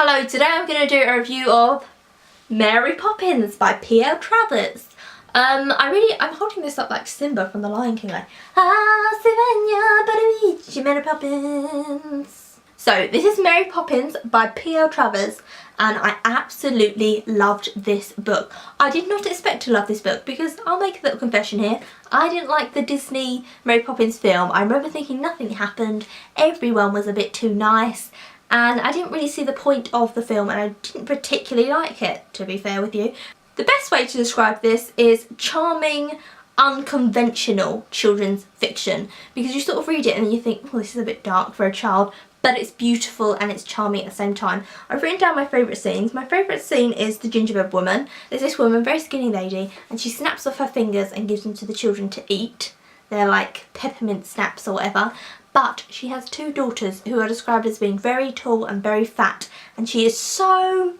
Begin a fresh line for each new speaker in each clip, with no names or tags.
Hello, today I'm going to do a review of Mary Poppins by P.L.Travers. I'm holding this up like Simba from The Lion King, like, Mary Poppins. So this is Mary Poppins by P.L.Travers, and I absolutely loved this book. I did not expect to love this book because I'll make a little confession here. I didn't like the Disney Mary Poppins film. I remember thinking nothing happened, everyone was a bit too nice, and I didn't really see the point of the film, and I didn't particularly like it, to be fair with you. The best way to describe this is charming, unconventional children's fiction, because you sort of read it and you think, oh, this is a bit dark for a child, but it's beautiful and it's charming at the same time. I've written down my favourite scenes. My favourite scene is the gingerbread woman. There's this woman, very skinny lady, and she snaps off her fingers and gives them to the children to eat. They're like peppermint snaps or whatever. But she has two daughters who are described as being very tall and very fat, and she is so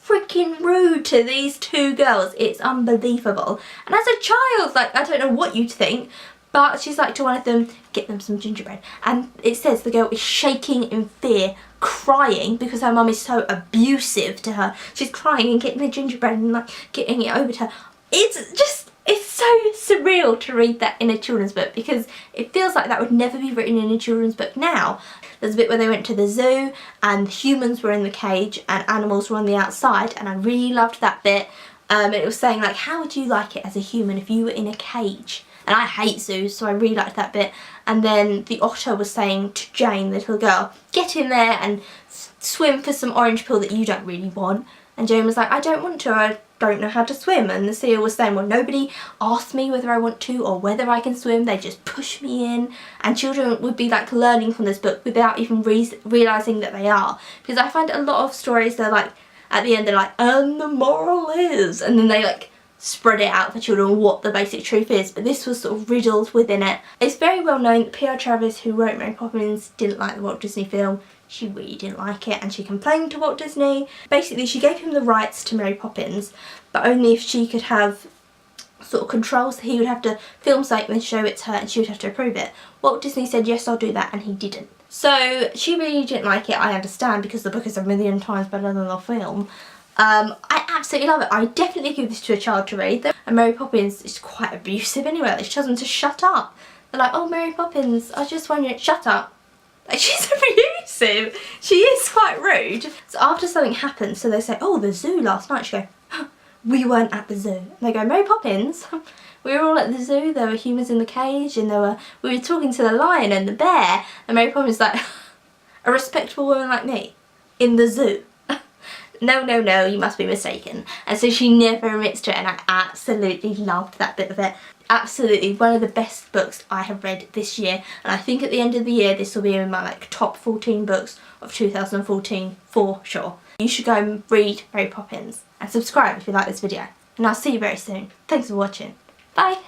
freaking rude to these two girls. It's unbelievable. And as a child, like, I don't know what you'd think, but she's like to one of them, get them some gingerbread. And it says the girl is shaking in fear, crying because her mum is so abusive to her. She's crying and getting the gingerbread and like getting it over to her. It's so surreal to read that in a children's book, because it feels like that would never be written in a children's book now. There's a bit where they went to the zoo and humans were in the cage and animals were on the outside, and I really loved that bit. It was saying like, how would you like it as a human if you were in a cage? And I hate zoos, so I really liked that bit. And then the otter was saying to Jane, the little girl, get in there and swim for some orange peel that you don't really want. And Jane was like, I don't want to, I don't know how to swim. And the seal was saying, well, nobody asked me whether I want to or whether I can swim, they just push me in. And children would be like learning from this book without even realising that they are. Because I find a lot of stories, they're like, at the end they're like, and the moral is, and then they like spread it out for children what the basic truth is, but this was sort of riddled within it. It's very well known that P.L.Travers, who wrote Mary Poppins, didn't like the Walt Disney film. She really didn't like it and she complained to Walt Disney. Basically she gave him the rights to Mary Poppins, but only if she could have sort of control, so he would have to film something and show it to her and she would have to approve it. Walt Disney said yes, I'll do that, and he didn't. So she really didn't like it. I understand, because the book is a million times better than the film. I absolutely love it. I definitely give this to a child to read. And Mary Poppins is quite abusive anyway. She tells them to shut up. They're like, oh, Mary Poppins, I was just wondering, shut up. Like, she's abusive. She is quite rude. So after something happens, so they say, oh, the zoo last night. She goes, we weren't at the zoo. And they go, Mary Poppins, we were all at the zoo. There were humans in the cage, and we were talking to the lion and the bear. And Mary Poppins is like, a respectable woman like me in the zoo. No, you must be mistaken. And so she never admits to it, and I absolutely loved that bit of it. Absolutely one of the best books I have read this year, and I think at the end of the year this will be in my like top 14 books of 2014 for sure. You should go and read Mary Poppins and subscribe if you like this video, and I'll see you very soon. Thanks for watching. Bye!